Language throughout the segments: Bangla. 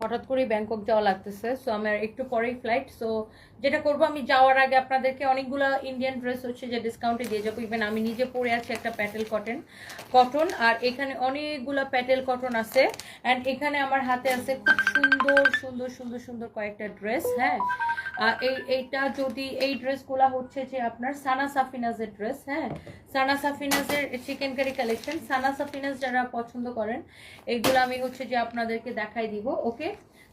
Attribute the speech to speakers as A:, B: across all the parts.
A: হঠাৎ করেই ব্যাংকক যাওয়া লাগতেছে, সো আমার একটু পরেই ফ্লাইট। সো যেটা করব, আমি যাওয়ার আগে আপনাদেরকে অনেকগুলো ইন্ডিয়ান ড্রেস হচ্ছে যে ডিসকাউন্টে দিয়ে যাবো। ইভেন আমি নিজে পরে আছি একটা প্যাটেল কটন, আর এখানে অনেকগুলো প্যাটেল কটন আছে। অ্যান্ড এখানে আমার হাতে আছে খুব সুন্দর সুন্দর সুন্দর সুন্দর কয়েকটা ড্রেস। হ্যাঁ, এইটা যদি এই ড্রেসগুলো হচ্ছে যে আপনার সানা সাফিনাজের ড্রেস। হ্যাঁ, সানা সাফিনাজের চিকেন কারি কালেকশন। সানা সাফিনাজ যারা পছন্দ করেন এইগুলো আমি হচ্ছে যে আপনাদেরকে দেখাই দিব। ওকে,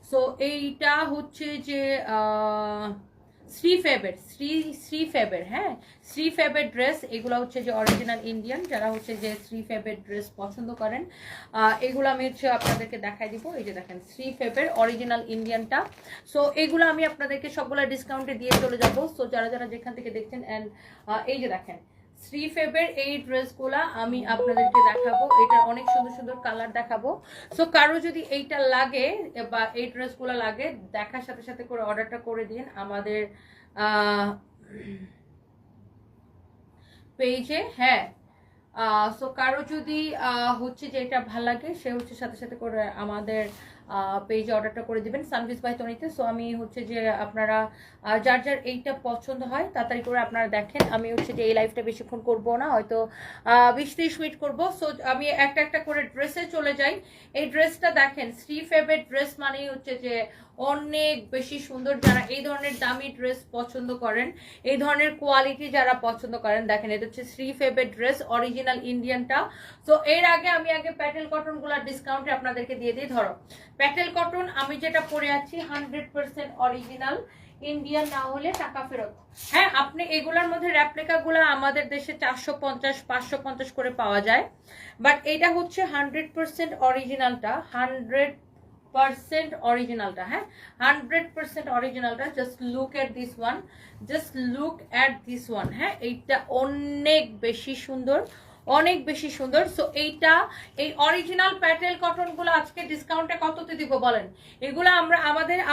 A: সো এইটা হচ্ছে যে শ্রী ফেবের, হ্যাঁ, শ্রী ফেবের ড্রেস। এগুলো হচ্ছে যে অরিজিনাল ইন্ডিয়ান, যারা হচ্ছে যে শ্রী ফেবের ড্রেস পছন্দ করেন এগুলো আমি হচ্ছে আপনাদেরকে দেখাই দিব। এই যে দেখেন শ্রী ফেবের অরিজিনাল ইন্ডিয়ানটা। সো এগুলো আমি আপনাদেরকে সবগুলো ডিসকাউন্টে দিয়ে চলে যাব। সো যারা যারা যেখান থেকে দেখছেন, অ্যান্ড এই যে দেখেন শ্রী ফেবের এই ড্রেসগুলা আমি আপনাদেরকে দেখাবো। এটা অনেক সুন্দর সুন্দর কালার দেখাবো। সো কারো যদি এইটা লাগে বা এই ড্রেসগুলো লাগে, দেখার সাথে সাথে করে অর্ডারটা করে দিন আমাদের পেজে। হ্যাঁ, সো কারো যদি হচ্ছে যে এটা ভালো লাগে, সে হচ্ছে সাথে সাথে করে আমাদের পেজে অর্ডারটা করে দিবেন সানভিস বাই তনিতে। সো আমি হচ্ছে যে আপনারা যার যার এইটা পছন্দ হয় তাড়াতাড়ি করে আপনারা দেখেন। আমি হচ্ছে যে এই লাইভটা বেশিক্ষণ করবো না, হয়তো 20-30 মিনিট করবো। সো আমি একটা একটা করে ড্রেসে চলে যাই। এই ড্রেসটা দেখেন, শ্রী ফেবের ড্রেস মানেই হচ্ছে যে অনেক বেশি সুন্দর। যারা এই ধরনের দামি ড্রেস পছন্দ করেন, এই ধরনের কোয়ালিটি যারা পছন্দ করেন, দেখেন এটা হচ্ছে শ্রী ফেবের ড্রেস অরিজিনাল ইন্ডিয়ানটা। সো এর আগে আমি প্যাটেল কটন গুলা ডিসকাউন্টে আপনাদেরকে দিয়ে দিই। ধরো প্যাটেল কটন আমি যেটা পরে আছি 100% অরিজিনাল ইন্ডিয়ান, না হলে টাকা ফেরত। হ্যাঁ, আপনি এগুলার মধ্যে রেপ্লিকা গুলা আমাদের দেশে 450-550 করে পাওয়া যায়, বাট এটা হচ্ছে 100% অরিজিনালটা। 100% অরিজিনালটা, হ্যাঁ, 100% অরিজিনালটা। Just look at this one, just look at this one. হ্যাঁ, এইটা অনেক বেশি সুন্দর, অনেক বেশি সুন্দর। সো এইটা এই অরিজিনাল প্যাটেল কটন গুলো আজকে ডিসকাউন্টে কততে দিব বলেন? এগুলো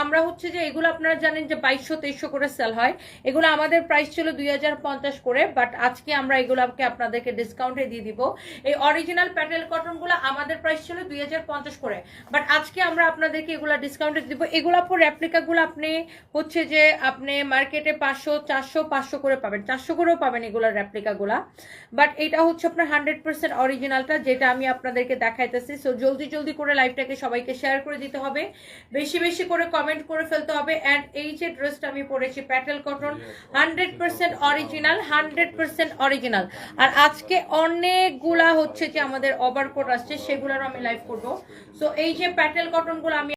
A: আমরা হচ্ছে যে এগুলো আপনারা জানেন যে 2200-2300 করে সেল হয়। এগুলো আমাদের প্রাইস ছিল 2050 করে, বাট আজকে আমরা এগুলোকে আপনাদেরকে ডিসকাউন্টে দিয়ে দিব। এই অরিজিনাল প্যাটেল কটন গুলো আমাদের প্রাইস ছিল 2050 করে, বাট আজকে আমরা আপনাদেরকে এগুলো ডিসকাউন্টে দিব। এগুলো পর রেপ্লিকা গুলো আপনি হচ্ছে যে আপনি মার্কেটে 500, 400, 500 করে পাবেন, 400 করেও পাবেন এগুলোর রেপ্লিকা গুলা, বাট এটা হচ্ছে আপনার 100% অরিজিনালটা, যেটা আমি আপনাদেরকে দেখাইতেছি। সো জলদি জলদি করে লাইভটাকে সবাইকে শেয়ার করে দিতে হবে, বেশি বেশি করে কমেন্ট করে ফেলতে হবে। অ্যান্ড এই যে ড্রেসটা আমি পরেছি প্যাটেল কটন 100% অরিজিনাল, 100% অরিজিনাল। আর আজকে অনেকগুলা হচ্ছে যে আমাদের ওভারকোট আসছে, সেগুলোর আমি লাইভ করবো। সো এই যে প্যাটেল কটন গুলো আমি